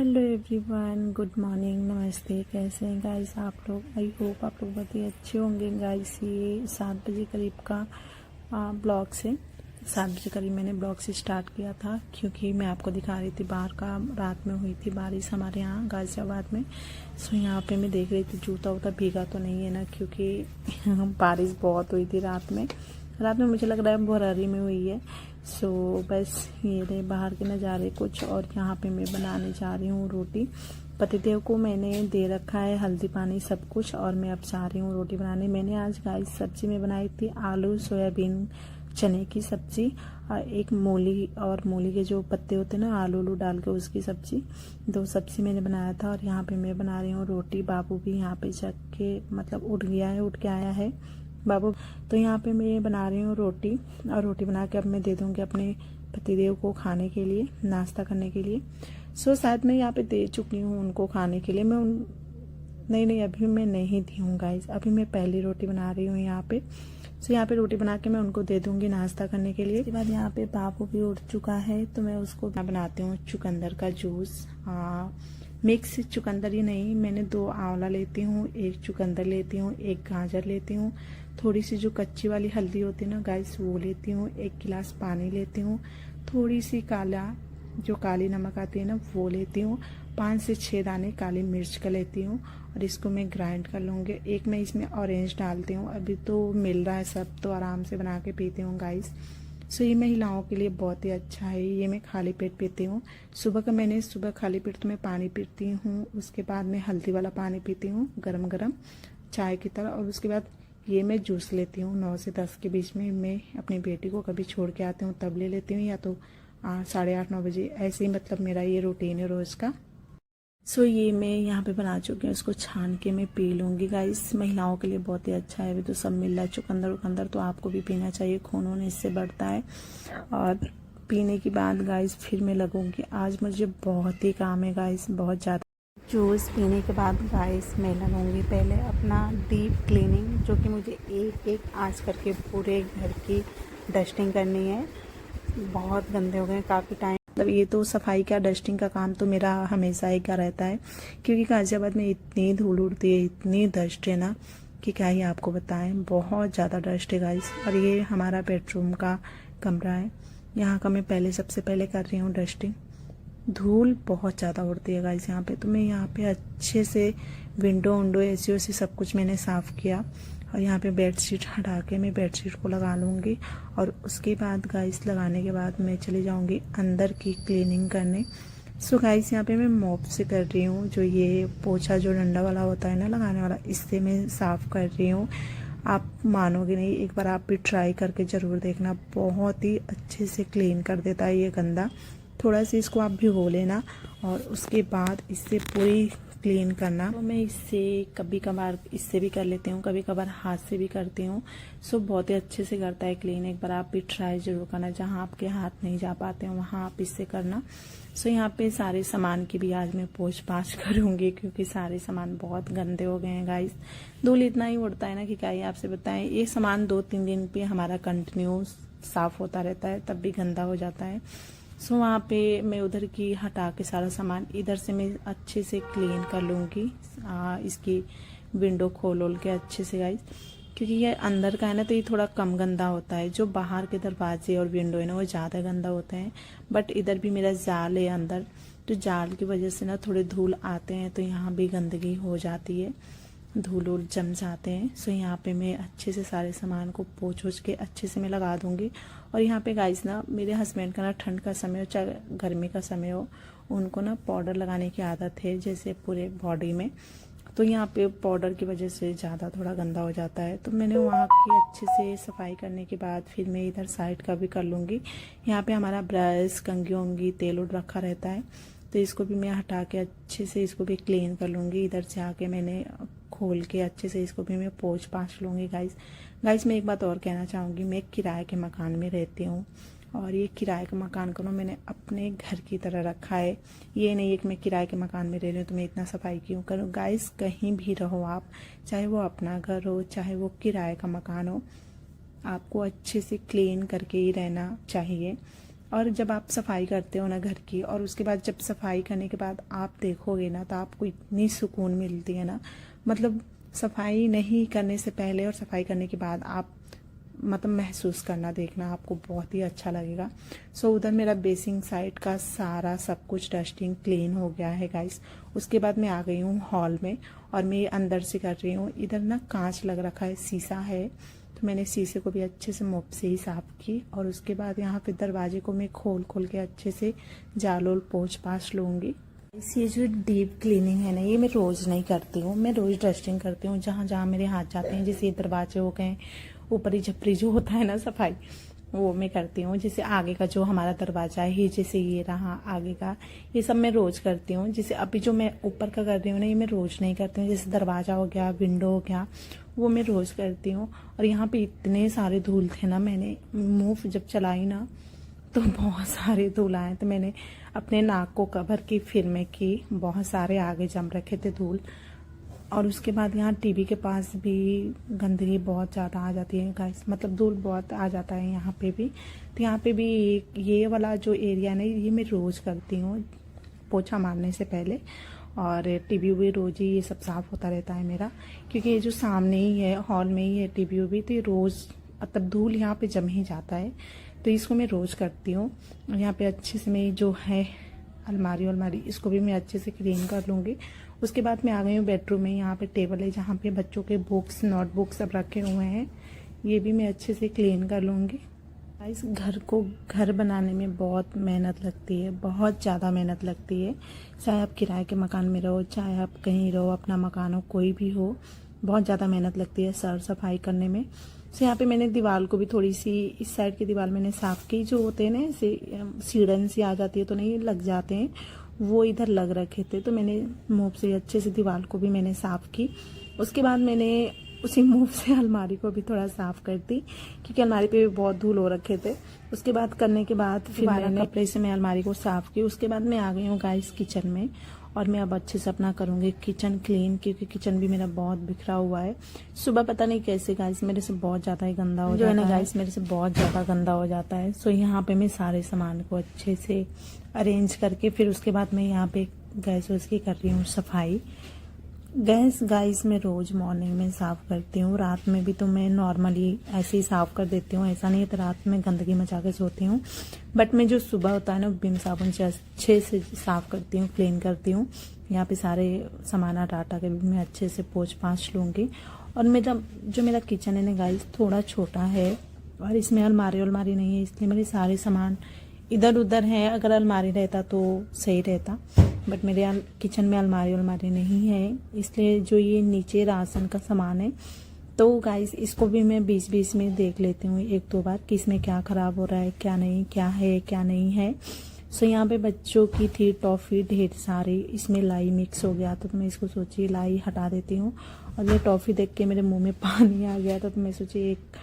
Hello everyone, good morning, नमस्ते। कैसे हैं गाइस आप लोग? आई होप आप लोग बहुत ही अच्छे होंगे गाइस। ये 7 बजे करीब का ब्लॉग से 7 बजे करीब मैंने ब्लॉग से स्टार्ट किया था, क्योंकि मैं आपको दिखा रही थी बाहर का रात में हुई थी बारिश हमारे यहाँ गाजियाबाद में। सो यहाँ पे मैं देख रही थी जूता वूता भीगा तो नहीं है ना, क्योंकि बारिश बहुत हुई थी रात में मुझे लग रहा है बोरारी में हुई है। सो बस ये रहे बाहर के नज़ारे कुछ। और यहाँ पे मैं बनाने जा रही हूँ रोटी। पतिदेव को मैंने दे रखा है हल्दी पानी सब कुछ, और मैं अब जा रही हूँ रोटी बनाने। मैंने आज गाइस सब्जी में बनाई थी आलू सोयाबीन चने की सब्जी, और एक मूली के जो पत्ते होते हैं ना, आलू डाल के उसकी सब्जी। 2 सब्जी मैंने बनाया था। और यहाँ पे मैं बना रही हूँ रोटी। बाबू भी यहाँ पे जग के मतलब उठ के आया है बाबू। तो यहाँ पे मैं बना रही हूँ रोटी, और रोटी बना के अब मैं दे दूँगी अपने पतिदेव को खाने के लिए, नाश्ता करने के लिए। सो शायद मैं यहाँ पे दे चुकी हूँ उनको खाने के लिए। नहीं, अभी मैं नहीं दी हूँ गाइस, अभी मैं पहली रोटी बना रही हूँ यहाँ पे। सो यहाँ पे रोटी बना के मैं उनको दे दूँगी नाश्ता करने के लिए। उसके बाद यहाँ पे बाबू भी उठ चुका है, तो मैं उसको बनाती हूँ चुकंदर का जूस। मिक्स चुकंदर ही नहीं, मैंने 2 आंवला लेती हूँ, 1 चुकंदर लेती हूँ, 1 गाजर लेती हूँ, थोड़ी सी जो कच्ची वाली हल्दी होती है ना गाइस वो लेती हूँ, 1 गिलास पानी लेती हूँ, थोड़ी सी काली नमक आती है ना वो लेती हूँ, 5 से 6 दाने काली मिर्च का लेती हूँ। और इसको मैं ग्राइंड कर लूँगी। एक मैं इसमें ऑरेंज डालती हूँ, अभी तो मिल रहा है सब, तो आराम से बना के पीती हूँ गाइस। सो ये महिलाओं के लिए बहुत ही अच्छा है, ये मैं खाली पेट पीती हूँ। सुबह खाली पेट तो मैं पानी पीती हूँ, उसके बाद मैं हल्दी वाला पानी पीती हूँ गरम गरम चाय की तरह। और उसके बाद ये मैं जूस लेती हूँ 9 से 10 के बीच में। मैं अपनी बेटी को कभी छोड़ के आती हूँ तब ले लेती हूँ, या तो 8:30-9 बजे, ऐसे ही मतलब मेरा ये रूटीन है रोज़ का। सो ये मैं यहाँ पे बना चुकी हूँ, इसको छान के मैं पी लूँगी गाइस। महिलाओं के लिए बहुत ही अच्छा है, अभी तो सब मिल रहा है चुकंदर उकंदर, तो आपको भी पीना चाहिए, खून वून इससे बढ़ता है। और पीने के बाद गाइस फिर मैं लगूँगी, आज मुझे बहुत ही काम है गाइस, बहुत ज़्यादा। जूस पीने के बाद गाइस मैं लगूँगी पहले अपना डीप क्लीनिंग, जो कि मुझे एक आज करके पूरे घर की डस्टिंग करनी है। बहुत गंदे हो गए काफ़ी टाइम, मतलब ये तो सफाई का डस्टिंग का काम तो मेरा हमेशा ही का रहता है, क्योंकि गाजियाबाद में इतनी धूल उड़ती है, इतनी डस्ट है ना कि क्या ही आपको बताएं, बहुत ज़्यादा डस्ट है गाइस। और ये हमारा बेडरूम का कमरा है, यहाँ का मैं सबसे पहले कर रही हूँ डस्टिंग। धूल बहुत ज़्यादा उड़ती है गाइस यहाँ पे, तो मैं यहाँ पे अच्छे से विंडो एसी वेसी सब कुछ मैंने साफ़ किया। और यहाँ पे बेडशीट हटा के मैं बेडशीट को लगा लूँगी। और उसके बाद गाइस लगाने के बाद मैं चली जाऊँगी अंदर की क्लीनिंग करने। सो गाइस यहाँ पे मैं मॉप से कर रही हूँ, जो ये पोछा जो डंडा वाला होता है ना लगाने वाला, इससे मैं साफ़ कर रही हूँ। आप मानोगे नहीं, एक बार आप भी ट्राई करके ज़रूर देखना, बहुत ही अच्छे से क्लीन कर देता है ये गंदा। थोड़ा सा इसको आप भिगो लेना, और उसके बाद इससे पूरी क्लीन करना। तो मैं इससे कभी कभार इससे भी कर लेती हूँ, कभी कभार हाथ से भी करती हूँ। सो बहुत ही अच्छे से करता है क्लीन, एक बार आप भी ट्राई जरूर करना, जहाँ आपके हाथ नहीं जा पाते हैं वहाँ आप इससे करना। सो यहाँ पे सारे सामान की भी आज मैं पोंछ पाछ करूँगी, क्योंकि सारे सामान बहुत गंदे हो गए हैं गाइस। धूल इतना ही उड़ता है ना कि क्या ही आपसे बताएं। ये सामान 2-3 दिन पे हमारा कंटिन्यू साफ होता रहता है, तब भी गंदा हो जाता है। सो वहाँ पे मैं उधर की हटा के सारा सामान इधर से मैं अच्छे से क्लीन कर लूँगी। इसकी विंडो खोल के अच्छे से गाइस, क्योंकि ये अंदर का है ना, तो ये थोड़ा कम गंदा होता है। जो बाहर के दरवाजे और विंडो है ना वो ज़्यादा गंदा होते हैं, बट इधर भी मेरा जाल है अंदर, तो जाल की वजह से ना थोड़े धूल आते हैं, तो यहाँ भी गंदगी हो जाती है, धूल जम जाते हैं। सो यहाँ पे मैं अच्छे से सारे सामान को पोंछ के अच्छे से मैं लगा दूँगी। और यहाँ पे गाइस ना मेरे हस्बैंड का ना ठंड का समय हो चाहे गर्मी का समय हो, उनको ना पाउडर लगाने की आदत है, जैसे पूरे बॉडी में। तो यहाँ पे पाउडर की वजह से ज़्यादा थोड़ा गंदा हो जाता है, तो मैंने वहाँ की अच्छे से सफाई करने के बाद फिर मैं इधर साइड का भी कर लूँगी। यहाँ पे हमारा ब्रश कंघी ओंगी तेल उड़ रखा रहता है, तो इसको भी मैं हटा के अच्छे से इसको भी क्लीन कर लूँगी। इधर से आके मैंने खोल के अच्छे से इसको भी मैं पोंछ पाछ लूँगी गाइस। मैं एक बात और कहना चाहूँगी, मैं किराए के मकान में रहती हूँ, और ये किराए का मकान को ना मैंने अपने घर की तरह रखा है। ये नहीं है कि मैं किराए के मकान में रह रही हूँ तो मैं इतना सफाई क्यों करूँ। गाइस कहीं भी रहो आप, चाहे वो अपना घर हो चाहे वो किराए का मकान हो, आपको अच्छे से क्लीन करके ही रहना चाहिए। और जब आप सफाई करते हो ना घर की, और उसके बाद जब सफाई करने के बाद आप देखोगे ना, तो आपको इतनी सुकून मिलती है ना। मतलब सफाई नहीं करने से पहले और सफाई करने के बाद आप मतलब महसूस करना, देखना, आपको बहुत ही अच्छा लगेगा। सो उधर मेरा बेसिंग साइड का सारा सब कुछ डस्टिंग क्लीन हो गया है गाइस। उसके बाद मैं आ गई हूँ हॉल में, और मैं अंदर से कर रही हूँ। इधर ना कांच लग रखा है, शीशा है, तो मैंने शीशे को भी अच्छे से मोप से ही साफ की। और उसके बाद यहाँ पे दरवाजे को मैं खोल खोल के अच्छे से जाल ओल पोंछ पाछ लूँगी। ये जो डीप क्लीनिंग है ना, ये मैं रोज़ नहीं करती हूँ, मैं रोज़ डस्टिंग करती हूँ जहाँ जहाँ मेरे हाथ जाते हैं। जैसे ये दरवाजे हो गए, ऊपरी झपरी जो होता है ना सफाई, वो मैं करती हूँ। जैसे आगे का जो हमारा दरवाजा है, जैसे ये रहा आगे का, ये सब मैं रोज़ करती हूँ। जैसे अभी जो मैं ऊपर का कर रही हूँ ना, ये मैं रोज़ नहीं करती हूँ। जैसे दरवाजा हो गया, विंडो हो गया, वो मैं रोज़ करती हूँ। और यहाँ पे इतने सारे धूल थे ना, मैंने मूव जब चलाई ना, तो बहुत सारे धूल आए। तो मैंने अपने नाक को कवर की, फिर मैं की, बहुत सारे आगे जम रखे थे धूल। और उसके बाद यहाँ टीवी के पास भी गंदगी बहुत ज़्यादा आ जाती है गाइस, मतलब धूल बहुत आ जाता है यहाँ पे भी। तो यहाँ पे भी ये वाला जो एरिया है ना, ये मैं रोज़ करती हूँ पोछा मारने से पहले। और टीवी भी रोज़ ही ये सब साफ़ होता रहता है मेरा, क्योंकि ये जो सामने ही है, हॉल में ही है टीवी भी, तो ये रोज़ मतलब धूल यहाँ पे जम ही जाता है। तो इसको मैं रोज़ करती हूँ। और यहाँ पे अच्छे से मैं जो है अलमारी इसको भी मैं अच्छे से क्लीन कर लूँगी। उसके बाद मैं आ गई हूँ बेडरूम में। यहाँ पे टेबल है जहाँ पे बच्चों के बुक्स, नोटबुक सब रखे हुए हैं, ये भी मैं अच्छे से क्लीन कर लूँगी। इस घर को घर बनाने में बहुत मेहनत लगती है, बहुत ज़्यादा मेहनत लगती है। चाहे आप किराए के मकान में रहो, चाहे आप कहीं रहो, अपना मकान हो, कोई भी हो, बहुत ज़्यादा मेहनत लगती है सर सफाई करने में। तो यहाँ पे मैंने दीवार को भी थोड़ी सी, इस साइड की दीवार मैंने साफ़ की। जो होते हैं ना ऐसे सीढ़न सी आ जाती है तो नहीं लग जाते हैं, वो इधर लग रखे थे, तो मैंने मोप से अच्छे से दीवार को भी मैंने साफ़ की। उसके बाद मैंने उसी मोप से अलमारी को भी थोड़ा साफ़ कर दी, क्योंकि अलमारी पे भी बहुत धूल हो रखे थे। उसके बाद करने के बाद फिर मैंने कपड़े से मैं अलमारी को साफ़ की। उसके बाद मैं आ गई हूँ गाइस किचन में, और मैं अब अच्छे से अपना करूँगी किचन क्लीन, क्योंकि किचन भी मेरा बहुत बिखरा हुआ है। सुबह पता नहीं कैसे गाइस मेरे से बहुत ज़्यादा ही गंदा हो जाता है, गाइस मेरे से बहुत ज़्यादा गंदा हो जाता है। सो यहाँ पे मैं सारे सामान को अच्छे से अरेंज करके, फिर उसके बाद मैं यहाँ पे गैस वैस की कर रही हूँ सफाई। गैस गाइस मैं रोज़ मॉर्निंग में साफ़ करती हूँ, रात में भी तो मैं नॉर्मली ऐसे ही साफ़ कर देती हूँ, ऐसा नहीं है तो रात में गंदगी मचा के सोती हूँ। बट मैं जो सुबह होता है ना, विम साबुन से अच्छे से साफ़ करती हूँ, क्लीन करती हूँ। यहाँ पे सारे सामान डाटा के भी मैं अच्छे से पोंछ पाछ लूँगी। और मेरा किचन है ना गाइस, थोड़ा छोटा है, और इसमें अलमारी नहीं है, इसलिए मेरे सारे सामान इधर उधर है। अगर अलमारी रहता तो सही रहता, बट मेरे किचन में अलमारी नहीं है, इसलिए जो ये नीचे राशन का सामान है, तो गाइस इसको भी मैं बीच बीच में देख लेती हूँ एक दो बार कि इसमें क्या ख़राब हो रहा है, क्या नहीं, क्या है क्या नहीं है। सो यहाँ पे बच्चों की थी टॉफ़ी ढेर सारी, इसमें लाई मिक्स हो गया था, तो मैं इसको सोची लाई हटा देती हूँ। और ये टॉफ़ी देख के मेरे मुँह में पानी आ गया था, तो मैं सोची एक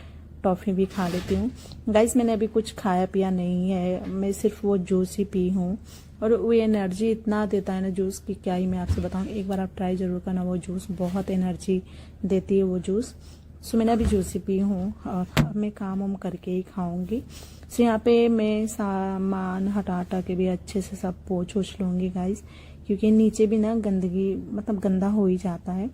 टॉफ़ी भी खा लेती हूँ। गाइस मैंने अभी कुछ खाया पिया नहीं है, मैं सिर्फ वो जूस ही पी हूँ, और वो एनर्जी इतना देता है ना जूस की, क्या ही मैं आपसे बताऊँ। एक बार आप ट्राई ज़रूर करना, वो जूस बहुत एनर्जी देती है वो जूस। सो मैंने अभी जूस ही पी हूँ, और अब मैं काम वाम करके ही खाऊँगी। सो यहाँ पे मैं सामान हटा के भी अच्छे से सब पोंछ ओछ लूँगी गाइस, क्योंकि नीचे भी ना गंदगी मतलब गंदा हो ही जाता है।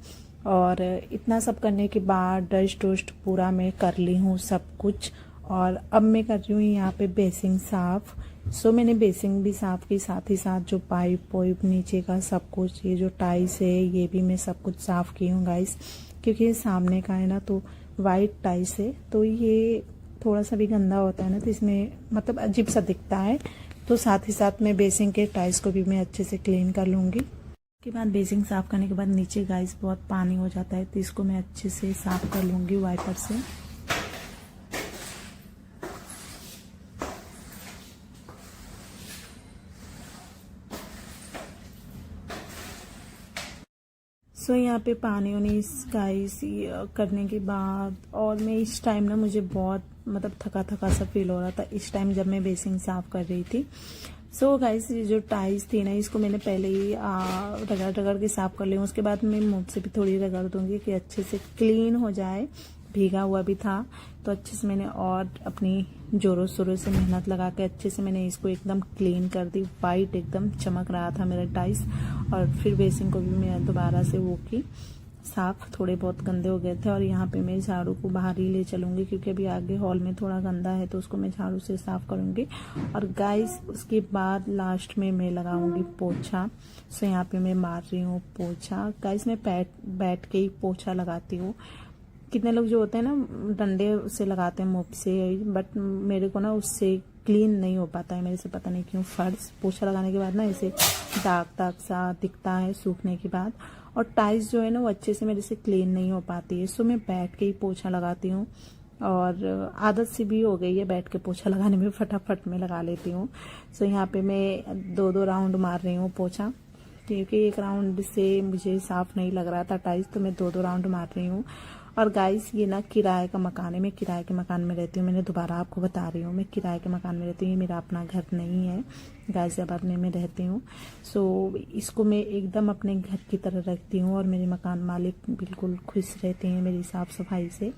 और इतना सब करने के बाद डस्ट वस्ट पूरा मैं कर ली हूँ सब कुछ, और अब मैं कर रही हूँ यहाँ पे बेसिंग साफ़। सो मैंने बेसिंग भी साफ़ की, साथ ही साथ जो पाइप वाइप नीचे का सब कुछ, ये जो टाइल्स है ये भी मैं सब कुछ साफ़ की हूँ गाइस, क्योंकि ये सामने का है ना तो वाइट टाइल्स है, तो ये थोड़ा सा भी गंदा होता है ना, तो इसमें मतलब अजीब सा दिखता है। तो साथ ही साथ मैं बेसिंग के टाइल्स को भी मैं अच्छे से क्लीन कर लूँगी। उसके बाद बेसिंग साफ़ करने के बाद नीचे गाइस बहुत पानी हो जाता है, तो इसको मैं अच्छे से साफ़ कर लूँगी वाइपर से। सो यहाँ पे पानी वानी गाइस करने के बाद, और मैं इस टाइम ना मुझे बहुत मतलब थका थका सा फील हो रहा था इस टाइम जब मैं बेसिंग साफ़ कर रही थी। सो गाइस ये जो टाइल्स थी ना, इसको मैंने पहले ही रगड़ के साफ़ कर ली हूँ। उसके बाद मैं मुँह से भी थोड़ी रगड़ दूँगी कि अच्छे से क्लीन हो जाए, भीगा हुआ भी था, तो अच्छे से मैंने और अपनी जोरों शोरों से मेहनत लगा के अच्छे से मैंने इसको एकदम क्लीन कर दी। वाइट एकदम चमक रहा था मेरा टाइल्स। और फिर बेसिन को भी मैं दोबारा से वो की साफ, थोड़े बहुत गंदे हो गए थे। और यहाँ पे मैं झाड़ू को बाहर ही ले चलूंगी, क्योंकि अभी आगे हॉल में थोड़ा गंदा है, तो उसको मैं झाड़ू से साफ करूंगी। और गाइस उसके बाद लास्ट में मैं लगाऊंगी पोछा। सो यहाँ पे मैं मार रही हूँ पोछा। गाइस मैं बैठ के ही पोछा लगाती हूँ। कितने लोग जो होते हैं ना डंडे से लगाते हैं, मोप से, बट मेरे को ना उससे क्लीन नहीं हो पाता है मेरे से, पता नहीं क्यों। फर्श पोछा लगाने के बाद ना ऐसे दाग दाग सा दिखता है सूखने के बाद। और टाइल्स जो है ना वो अच्छे से मेरे से क्लीन नहीं हो पाती है। सो मैं बैठ के ही पोछा लगाती हूँ, और आदत सी भी हो गई है बैठ के पोछा लगाने में, फटाफट में लगा लेती हूँ। सो यहाँ पे मैं 2-2 राउंड मार रही हूँ पोछा, क्योंकि एक राउंड से मुझे साफ नहीं लग रहा था टाइल्स, तो मैं 2-2 राउंड मार रही हूँ। और गाइस ये ना किराए का मकान है, मैं किराए के मकान में रहती हूँ। मैंने दोबारा आपको बता रही हूँ, मैं किराए के मकान में रहती हूँ, ये मेरा अपना घर नहीं है। गाजियाबाद में मैं रहती हूँ। सो इसको मैं एकदम अपने घर की तरह रखती हूँ, और मेरे मकान मालिक बिल्कुल खुश रहते हैं मेरी साफ़ सफाई से।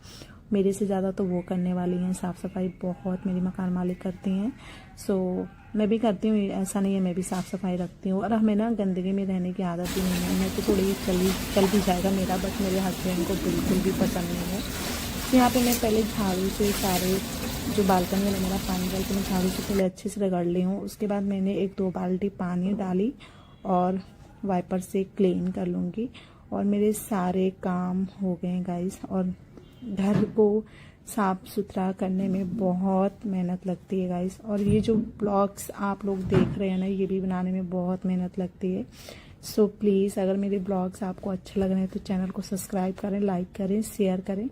मेरे से ज़्यादा तो वो करने वाली हैं, साफ़ सफाई बहुत मेरी मकान मालिक करती हैं। सो मैं भी करती हूँ, ऐसा नहीं है, मैं भी साफ़ सफाई रखती हूँ। और हमें ना गंदगी में रहने की आदत ही नहीं है। मैं तो थोड़ी चल भी जाएगा मेरा, बट मेरे हस्बैंड को बिल्कुल भी पसंद नहीं है। तो यहाँ पे मैं पहले झाड़ू से सारे जो बालकनी वाला मेरा पानी डाल के मैं झाड़ू से पहले अच्छे से रगड़ ली हूँ। उसके बाद मैंने 1-2 बाल्टी पानी डाली और वाइपर से क्लीन कर लूँगी। और मेरे सारे काम हो गए गाइस। और घर को साफ सुथरा करने में बहुत मेहनत लगती है गाइस। और ये जो ब्लॉग्स आप लोग देख रहे हैं ना, ये भी बनाने में बहुत मेहनत लगती है। सो प्लीज़ अगर मेरे ब्लॉग्स आपको अच्छे लग रहे हैं तो चैनल को सब्सक्राइब करें, लाइक करें, शेयर करें,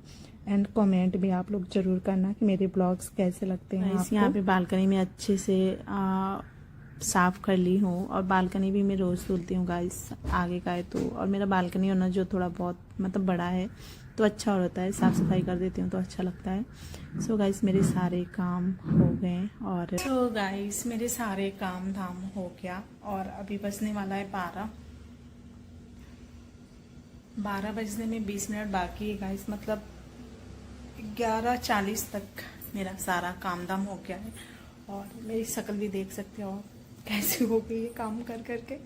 एंड कमेंट भी आप लोग जरूर करना कि मेरे ब्लॉग्स कैसे लगते हैं आपको। यहाँ पे बालकनी में अच्छे से साफ कर ली हूँ, और बालकनी भी मैं रोज़ धुलती हूँ गाइस, आगे का है तो। और मेरा बालकनी होना जो थोड़ा बहुत मतलब बड़ा है तो अच्छा होता है, साफ़ सफाई कर देती हूँ तो अच्छा लगता है। सो गाइस मेरे सारे काम हो गए। और सो गाइस मेरे सारे काम धाम हो गया, और अभी बजने वाला है 12 बजने में 20 मिनट बाकी है गाइस। मतलब 11:40 तक मेरा सारा काम धाम हो गया है। और मेरी शक्ल भी देख सकते हो कैसी हो गई है काम कर करके।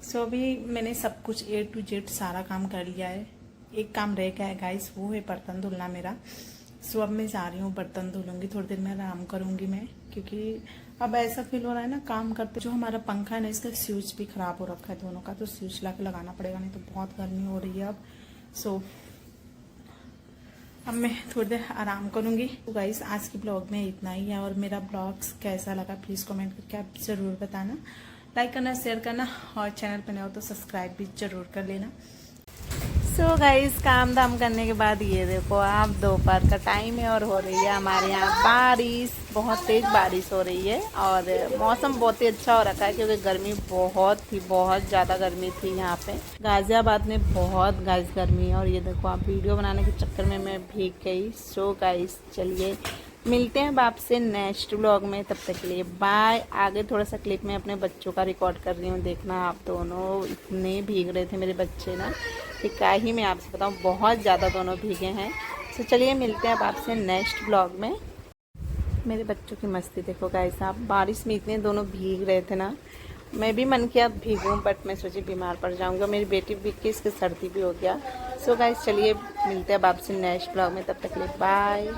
सो अभी मैंने सब कुछ A to Z सारा काम कर लिया है। एक काम रह गया है गाइस, वो है बर्तन धुलना मेरा। सो अब मैं जा रही हूँ बर्तन धुलूंगी, थोड़ी देर में आराम करूंगी मैं, क्योंकि अब ऐसा फील हो रहा है ना काम करते। जो हमारा पंखा है ना, इसका स्विच भी खराब हो रखा है दोनों का, तो स्विच ला के लगाना पड़ेगा, नहीं तो बहुत गर्मी हो रही है अब। सो अब मैं थोड़ी देर आराम करूंगी। तो गाइस आज के ब्लॉग में इतना ही है, और मेरा ब्लॉग्स कैसा लगा प्लीज़ कमेंट करके आप ज़रूर बताना, लाइक करना, शेयर करना, और चैनल पर नए हो तो सब्सक्राइब भी ज़रूर कर लेना। सो गाइस काम धाम करने के बाद ये देखो आप, दोपहर का टाइम है और हो रही है हमारे यहाँ बारिश, बहुत तेज बारिश हो रही है। और मौसम बहुत ही अच्छा हो रखा है, क्योंकि गर्मी बहुत थी, बहुत ज़्यादा गर्मी थी यहाँ पे गाजियाबाद में, बहुत गाइस गर्मी है। और ये देखो आप, वीडियो बनाने के चक्कर में मैं भीग गई। सो गाइस चलिए मिलते हैं अब आपसे नेक्स्ट व्लॉग में, तब तक के लिए बाय। आगे थोड़ा सा क्लिप में अपने बच्चों का रिकॉर्ड कर रही हूँ, देखना आप दोनों इतने भीग रहे थे मेरे बच्चे ना, कि क्या ही मैं आपसे बताऊँ, बहुत ज़्यादा दोनों भीगे हैं। तो चलिए मिलते हैं अब आपसे नेक्स्ट व्लॉग में। मेरे बच्चों की मस्ती देखो गाइस आप, बारिश में इतने दोनों भीग रहे थे ना, मैं भी मन किया भीगूं, बट मैं सोची बीमार पड़ जाऊंगी, और मेरी बेटी भीग के इसके सर्दी भी हो गया। सो गाइस चलिए मिलते हैं अब आपसे नेक्स्ट व्लॉग में, तब तक के लिए बाय।